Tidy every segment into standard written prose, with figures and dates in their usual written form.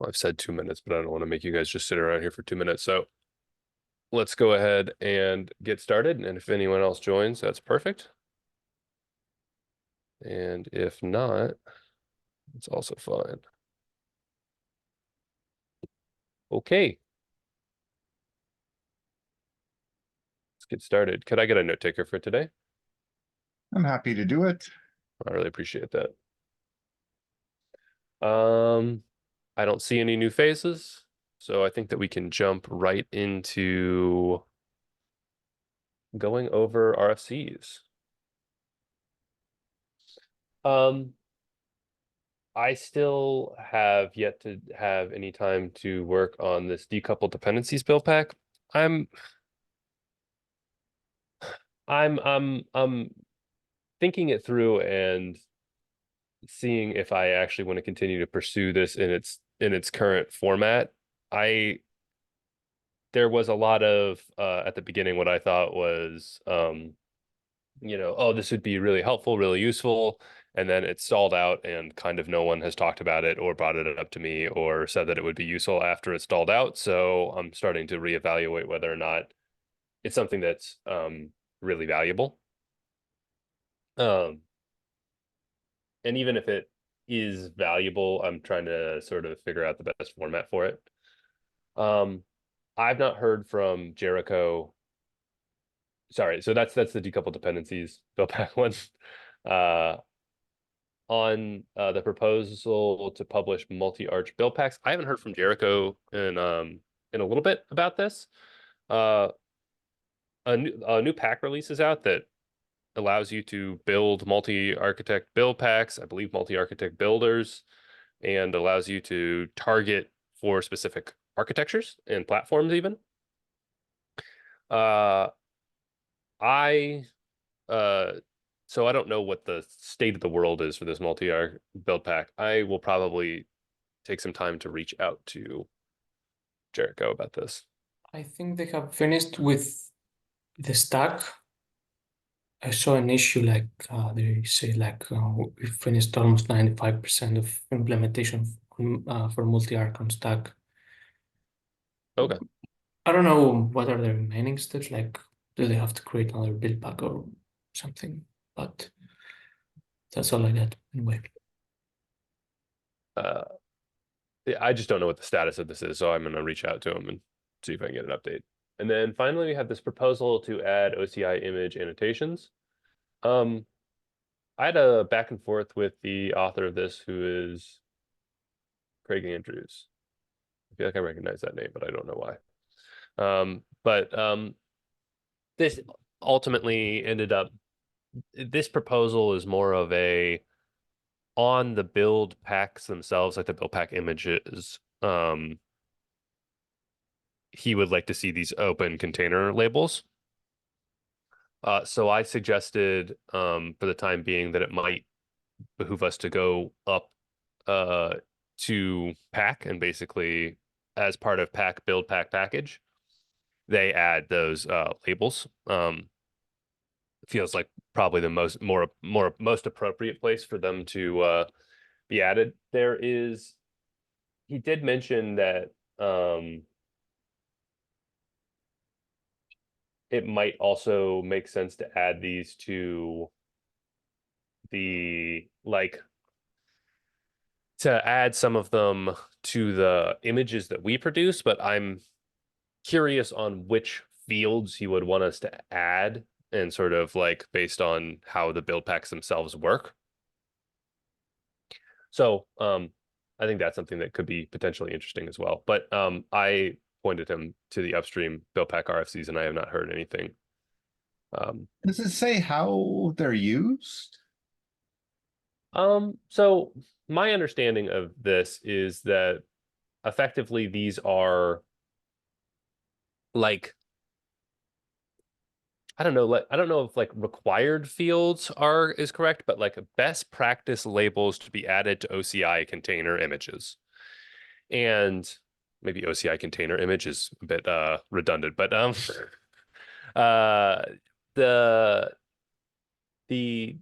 I've said 2 minutes, but I don't want to make you guys just sit around here for 2 minutes. So let's go ahead and get started. And if anyone else joins, that's perfect. And if not, it's also fine. Okay. Let's get started. Could I get a note taker for today? I'm happy to do it. I really appreciate that. I don't see any new phases, so I think that we can jump right into going over RFCs. I still have yet to have any time to work on this decoupled dependencies build pack. I'm I'm thinking it through and seeing if I actually want to continue to pursue this in its current format. I There was a lot of at the beginning what I thought was oh, this would be really helpful, really useful. And then it stalled out and kind of no one has talked about it or brought it up to me or said that it would be useful after it stalled out. So I'm starting to reevaluate whether or not it's something that's really valuable. Um, and even if it is valuable, I'm trying to sort of figure out the best format for it. Um, I've not heard from Jericho. Sorry, so that's the decoupled dependencies build back one. Uh, on the proposal to publish multi-arch build packs. I haven't heard from Jericho in a little bit about this. Uh, a new pack release is out that allows you to build multi-architect build packs, I believe multi-architect builders, and allows you to target for specific architectures and platforms even. Uh, I uh so I don't know what the state of the world is for this multi-arch build pack. I will probably take some time to reach out to Jericho about this. I think they have finished with the stack. I saw an issue like they say we finished almost 95% of implementation for multi-arc on stack. Okay. I don't know what are the remaining steps, like do they have to create another build pack or something, but that's all I got anyway. Uh, yeah, I just don't know what the status of this is, so I'm going to reach out to him and see if I can get an update. And then finally, we have this proposal to add OCI image annotations. I had a back and forth with the author of this, who is Craig Andrews. I feel like I recognize that name, but I don't know why. But this ultimately ended up, this proposal is more of a on the build packs themselves, like the build pack images. He would like to see these open container labels. So I suggested for the time being that it might behoove us to go up to pack, and basically as part of pack build pack package, they add those labels. Feels like probably the most appropriate place for them to be added. He did mention that it might also make sense to add these to the to add some of them to the images that we produce, but I'm curious on which fields he would want us to add and sort of like based on how the build packs themselves work. So I think that's something that could be potentially interesting as well. But I pointed him to the upstream build pack RFCs and I have not heard anything. Does it say how they're used? So my understanding of this is that effectively these are like I don't know, I don't know if like required fields is correct, but like best practice labels to be added to OCI container images. And maybe OCI container image is a bit redundant, but uh the the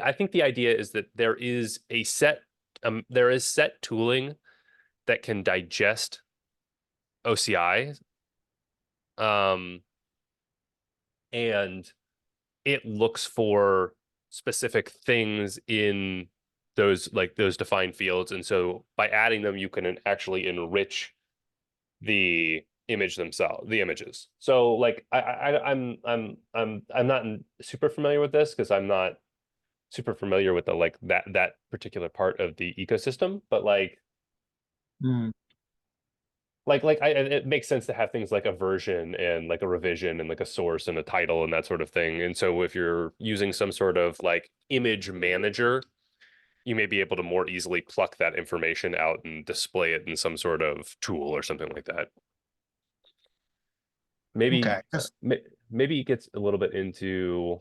I think the idea is that there is set tooling that can digest OCI. And it looks for specific things in those defined fields. And so by adding them, you can actually enrich the images. So like I'm not super familiar with this because I'm not super familiar with the like that particular part of the ecosystem, but Hmm. it makes sense to have things like a version and like a revision and like a source and a title and that sort of thing. And so if you're using some sort of like image manager, you may be able to more easily pluck that information out and display it in some sort of tool or something like that. Maybe Okay. Because maybe it gets a little bit into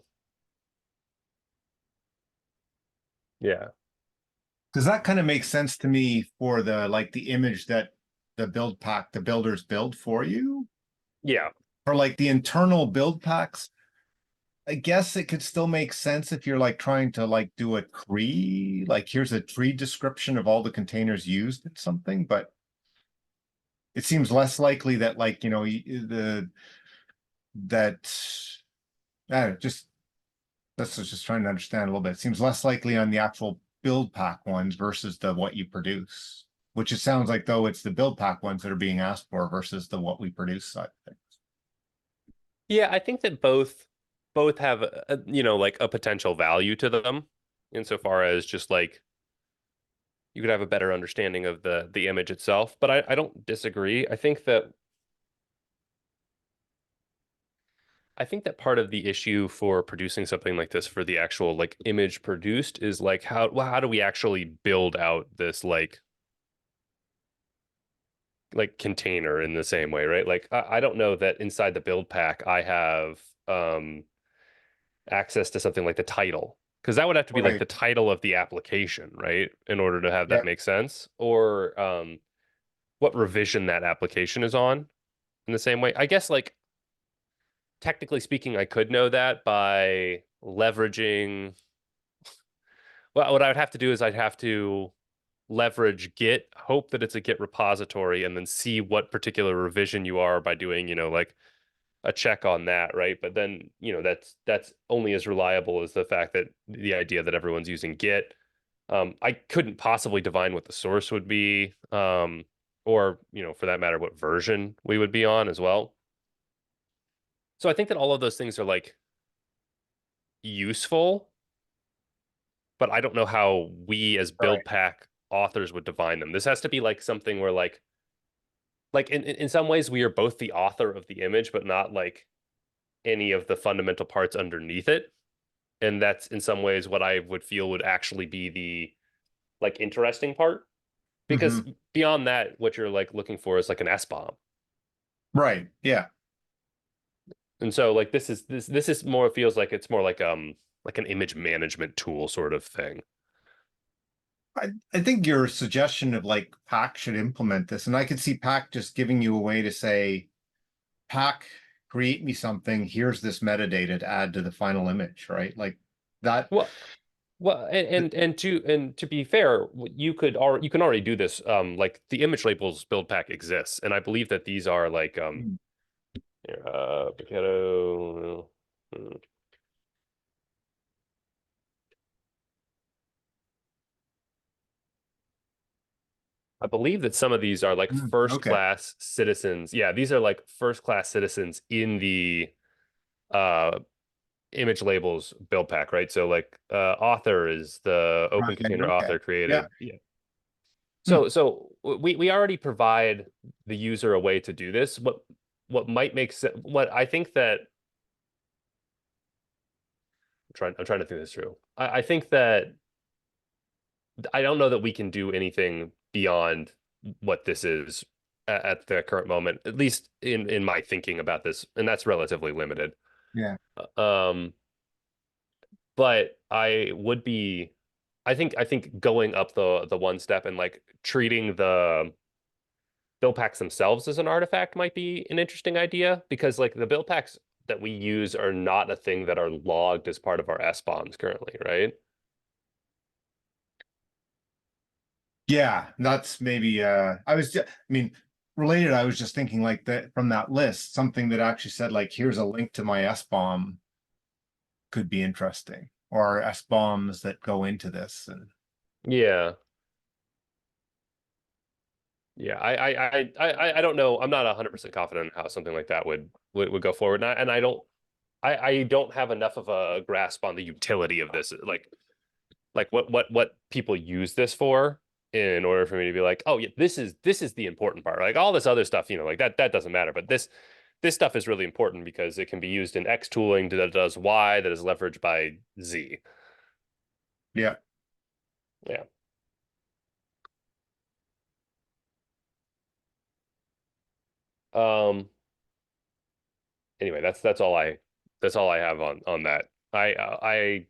yeah. that kind of makes sense to me for the like the image that the builders build for you. Yeah. For like the internal build packs, I guess it could still make sense if you're like trying to like do a tree, like here's a tree description of all the containers used in something, but it seems less likely that like, the that just that's just trying to understand a little bit. It seems less likely on the actual build pack ones versus the what you produce, which it sounds like though it's the build pack ones that are being asked for versus the what we produce side of things. Yeah, I think that both have like a potential value to them insofar as just like you could have a better understanding of the image itself. But I don't disagree. I think that part of the issue for producing something like this for the actual like image produced is like how do we actually build out this like container in the same way, right? Like I don't know that inside the build pack I have access to something like the title because that would have to be like Right. the title of the application, right? In order to have that Yeah. make sense, or what revision that application is on in the same way. I guess like technically speaking, I could know that by leveraging. Well, what I would have to do is I'd have to leverage Git, hope that it's a Git repository, and then see what particular revision you are by doing, like a check on that, right? But then, that's only as reliable as the fact that the idea that everyone's using Git. I couldn't possibly divine what the source would be, or, for that matter, what version we would be on as well. So I think that all of those things are like useful, but I don't know how we as build Right. pack authors would divine them. This has to be like something where like in some ways we are both the author of the image, but not like any of the fundamental parts underneath it. And that's in some ways what I would feel would actually be the like interesting part. Because Hmm. beyond that, what you're like looking for is like an S bomb. Right. Yeah. And so like this is more feels like it's more like an image management tool sort of thing. I think your suggestion of like Pack should implement this, and I could see Pack just giving you a way to say, Pack, create me something. Here's this metadata to add to the final image, right? Like that. Well, well, and to be fair, you can already do this. Like the image labels build pack exists, and I believe that these are like Paketo. I believe that some of these are like first Okay. class citizens. Yeah, these are like first class citizens in the uh image labels build pack, right? So like author is the open Right. container Okay. author Yeah. created. Yeah. Hmm. So we already provide the user a way to do this. What might make sense, what I think that I'm trying to think this through. I think that I don't know that we can do anything beyond what this is at the current moment, at least in my thinking about this, and that's relatively limited. Yeah. Um, but I think going up the one step and like treating the build packs themselves as an artifact might be an interesting idea because like the build packs that we use are not a thing that are logged as part of our S bombs currently, right? Yeah, that's maybe, I was just, I mean, related, I was just thinking like that from that list, something that actually said like, here's a link to my SBOM could be interesting, or SBOMs that go into this. And Yeah. Yeah, I don't know. I'm not 100% confident in how something like that would go forward. And I don't have enough of a grasp on the utility of this. Like what people use this for in order for me to be like, oh yeah, this is the important part. Like all this other stuff, like that doesn't matter. But this stuff is really important because it can be used in X tooling that does Y that is leveraged by Z. yeah, Yeah. Um. Anyway, that's all I have on that. I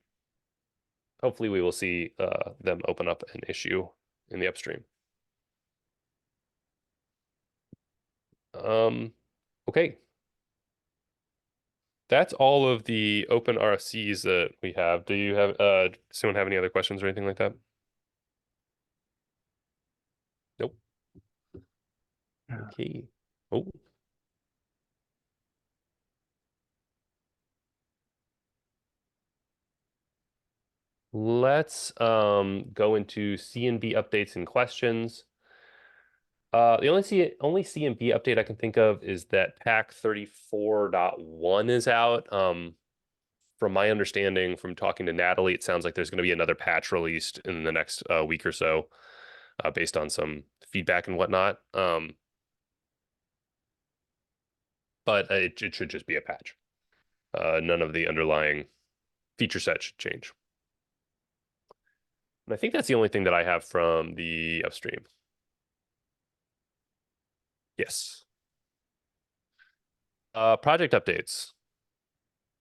hopefully we will see them open up an issue in the upstream. Okay. That's all of the open RFCs that we have. Do you have does someone have any other questions or anything like that? Nope. Okay. Oh, let's go into C&B updates and questions. The only C&B update I can think of is that Pack 34.1 is out. From my understanding from talking to Natalie, it sounds like there's going to be another patch released in the next week or so, based on some feedback and whatnot. But it should just be a patch. None of the underlying feature set should change. And I think that's the only thing that I have from the upstream. Yes. Project updates.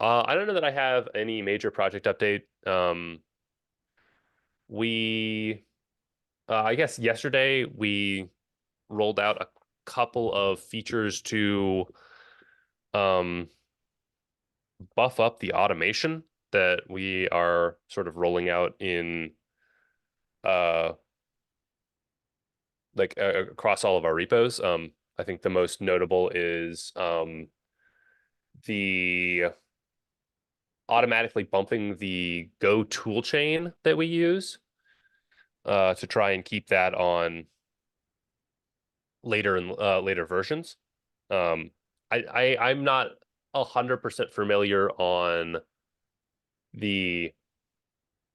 I don't know that I have any major project update. We, I guess yesterday we rolled out a couple of features to um, buff up the automation that we are sort of rolling out in uh, across all of our repos. I think the most notable is the automatically bumping the Go tool chain that we use to try and keep that on later versions. Um, I'm not 100% familiar on the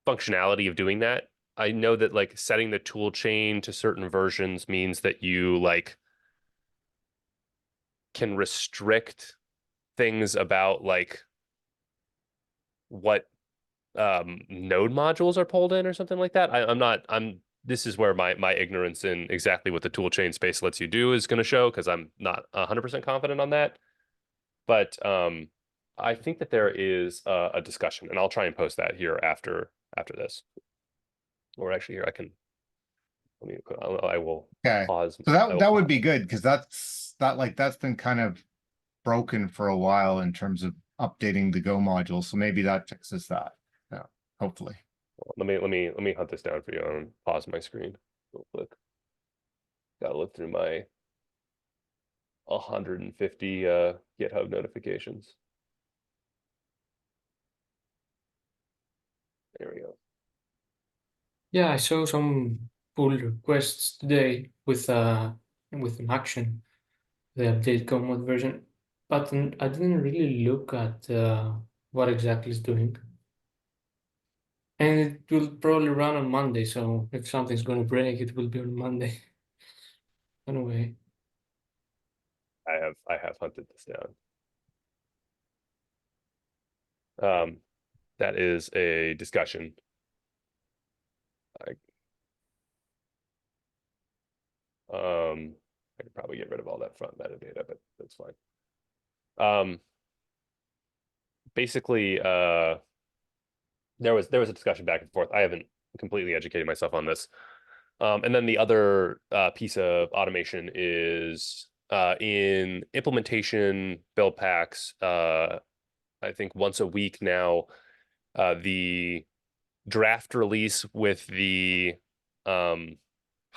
functionality of doing that. I know that like setting the tool chain to certain versions means that you like can restrict things about like what node modules are pulled in or something like that. I'm not I'm this is where my ignorance in exactly what the tool chain space lets you do is going to show because I'm not 100% confident on that. But I think that there is a discussion, and I'll try and post that here after this. Or actually, here I can. Let me. I will okay. pause. So I will that would pause. be good because that's been kind of broken for a while in terms of updating the Go module. So maybe that fixes that. Yeah, hopefully. Let me hunt this down for you and pause my screen real quick. Gotta look through my 150 GitHub notifications. There we go. Yeah, I saw some pull requests today with an action, the update Go mode version, but I didn't really look at what exactly it's doing. And it will probably run on Monday, so if something's going to break, it will be on Monday. Anyway, I have hunted this down. That is a discussion. I I could probably get rid of all that front metadata, but that's fine. Basically, there was a discussion back and forth. I haven't completely educated myself on this. And then the other piece of automation is in implementation Buildpacks. I think once a week now, the draft release with the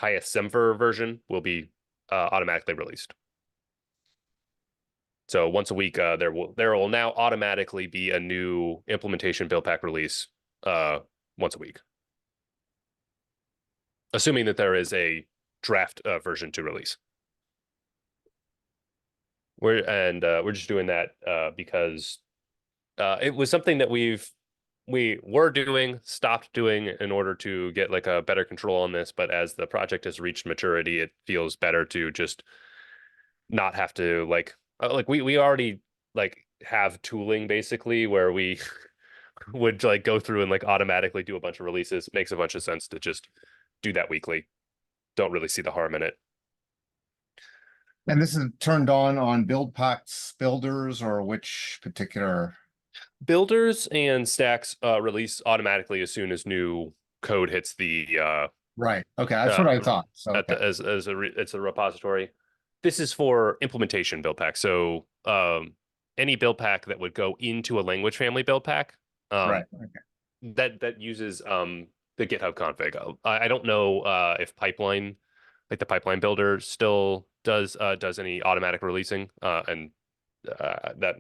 highest semver version will be automatically released. So once a week, there will now automatically be a new implementation build pack release once a week, assuming that there is a draft version to release. We're just doing that because it was something that we were doing, stopped doing in order to get like a better control on this. But as the project has reached maturity, it feels better to just not have to like we already like have tooling basically where we would like go through and like automatically do a bunch of releases. Makes a bunch of sense to just do that weekly. Don't really see the harm in it. And this is turned on Buildpacks builders, or which particular? Builders and stacks release automatically as soon as new code hits the Right. Okay, that's what I thought. So at okay. the it's a repository. This is for implementation build pack. So any build pack that would go into a language family build pack Right. Okay. that uses the GitHub config. I don't know if pipeline like the pipeline builder still does any automatic releasing and that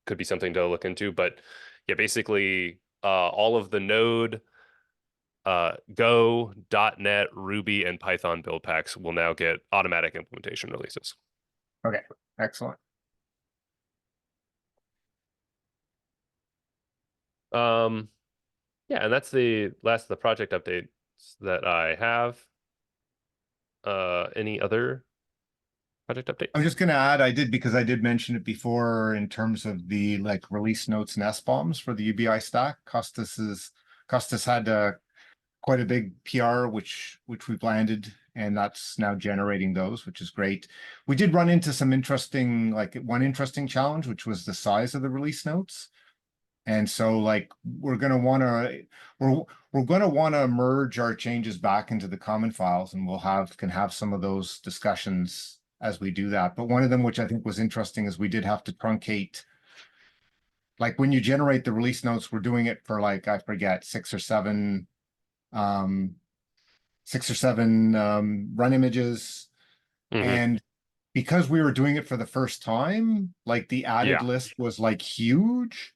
could be something to look into. But yeah, basically all of the Node, Go, .NET, Ruby, and Python build packs will now get automatic implementation releases. Okay. Excellent. Yeah, and that's the last of the project updates that I have. Any other project updates? I'm just going to add, I did because I did mention it before in terms of the like release notes and SBOMs for the UBI stack. Costas had quite a big PR, which we've landed, and that's now generating those, which is great. We did run into some interesting, like one interesting challenge, which was the size of the release notes. And so like we're gonna wanna merge our changes back into the common files, and can have some of those discussions as we do that. But one of them, which I think was interesting, is we did have to truncate. Like when you generate the release notes, we're doing it for like, I forget, six or seven run images. And because we were doing it for the first time, like the added list was like huge.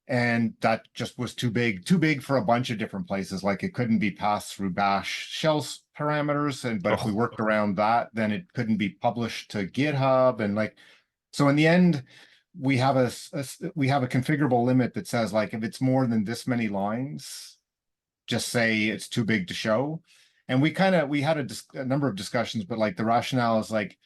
And that just was too big for a bunch of different places. Like it couldn't be passed through bash shells parameters. But if we worked around that, then it couldn't be published to GitHub. And like, so in the end, we have a configurable limit that says like, if it's more than this many lines, just say it's too big to show. And we had a number of discussions, but like the rationale is like,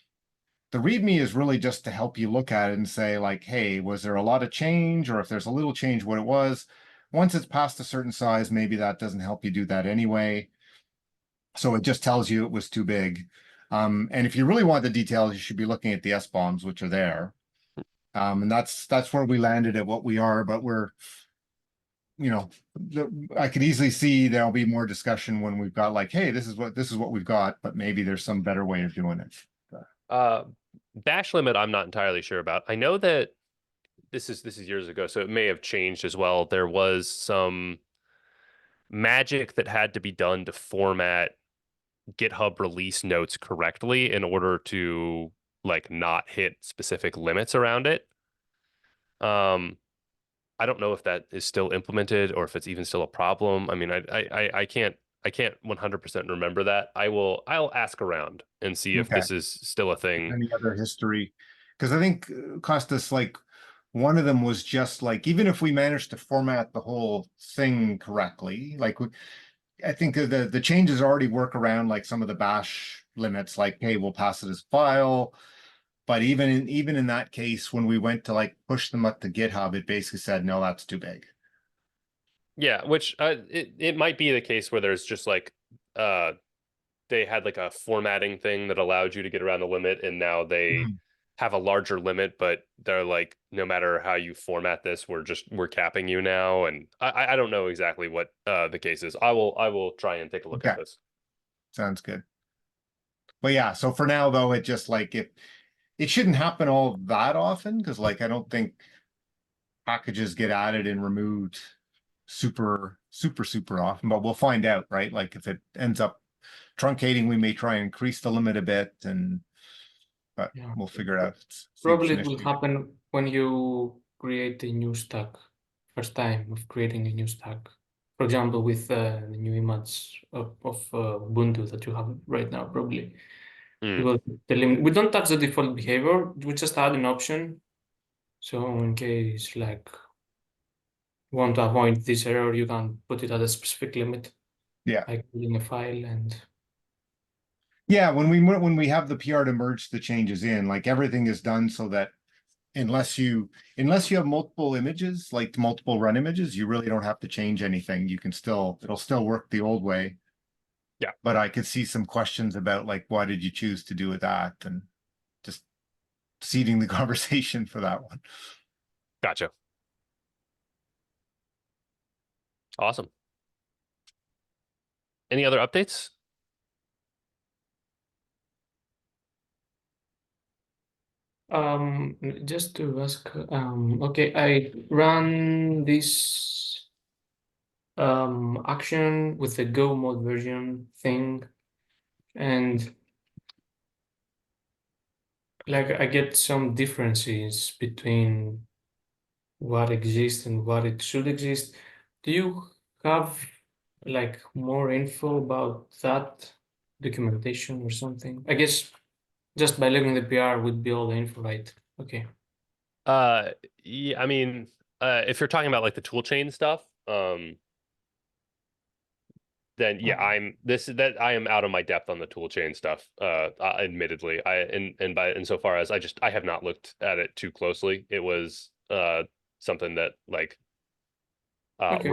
the README is really just to help you look at it and say like, hey, was there a lot of change? Or if there's a little change, what it was. Once it's past a certain size, maybe that doesn't help you do that anyway. So it just tells you it was too big. And if you really want the details, you should be looking at the SBOMs, which are there. And that's where we landed at what we are, but we're, I could easily see there'll be more discussion when we've got like, hey, this is what we've got, but maybe there's some better way of doing it. Bash limit, I'm not entirely sure about. I know that this is years ago, so it may have changed as well. There was some magic that had to be done to format GitHub release notes correctly in order to like not hit specific limits around it. I don't know if that is still implemented or if it's even still a problem. I mean, I can't 100% remember that. I'll ask around and see if this is still a thing. Any other history? Because I think Costas, like one of them was just like, even if we managed to format the whole thing correctly, like I think the changes already work around like some of the bash limits, like, hey, we'll pass it as file. But even in that case, when we went to like push them up to GitHub, it basically said, no, that's too big. Yeah, which it might be the case where there's just like they had like a formatting thing that allowed you to get around the limit, and now they have a larger limit, but they're like, no matter how you format this, we're capping you now. And I don't know exactly what the case is. I will try and take a look at this. Sounds good. But yeah, so for now though, it just like it shouldn't happen all that often, because like I don't think packages get added and removed super often, but we'll find out, right? Like if it ends up truncating, we may try and increase the limit a bit, and but Yeah. we'll figure it out. See Probably what's it will initially- happen when you create a new stack, first time of creating a new stack. For example, with the new image of Ubuntu that you have right now, probably. Mm. You will delimit. We don't touch the default behavior. We just add an option. So in case like you want to avoid this error, you can put it at a specific limit. Yeah. Like in a file and Yeah, when we have the PR to merge the changes in, like everything is done so that unless you have multiple images, like multiple run images, you really don't have to change anything. You can it'll still work the old way. Yeah. But I could see some questions about like, why did you choose to do it that? And just seeding the conversation for that one. Gotcha. Awesome. Any other updates? just to ask, okay, I ran this action with the Go mode version thing, and like I get some differences between what exists and what it should exist. Do you have like more info about that documentation or something? I guess just by looking at the PR would be all the info, right? Okay. Yeah, I mean, if you're talking about like the tool chain stuff, then yeah, I am out of my depth on the tool chain stuff. Admittedly, insofar as I have not looked at it too closely. It was something that like Okay.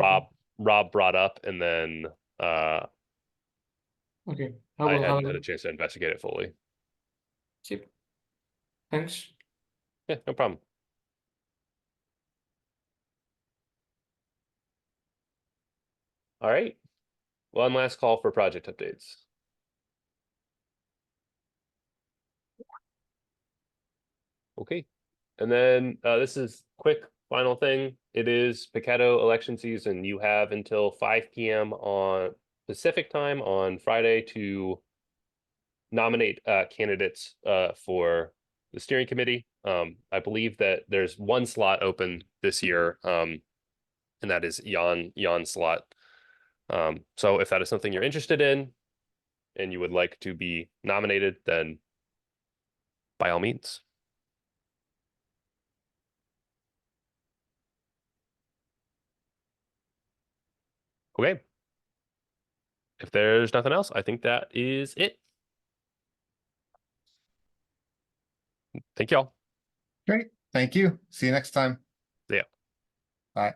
Rob brought up, and then Okay. I Have hadn't a had a chance to investigate it fully. keep. Thanks. Yeah, no problem. All right. One last call for project updates. Okay. And then this is quick final thing. It is Paketo election season. You have until 5 p.m. on Pacific time on Friday to nominate candidates for the steering committee. I believe that there's one slot open this year, and that is Jan slot. So if that is something you're interested in and you would like to be nominated, then by all means. Okay. If there's nothing else, I think that is it. Thank y'all. Great. Thank you. See you next time. See ya. Bye.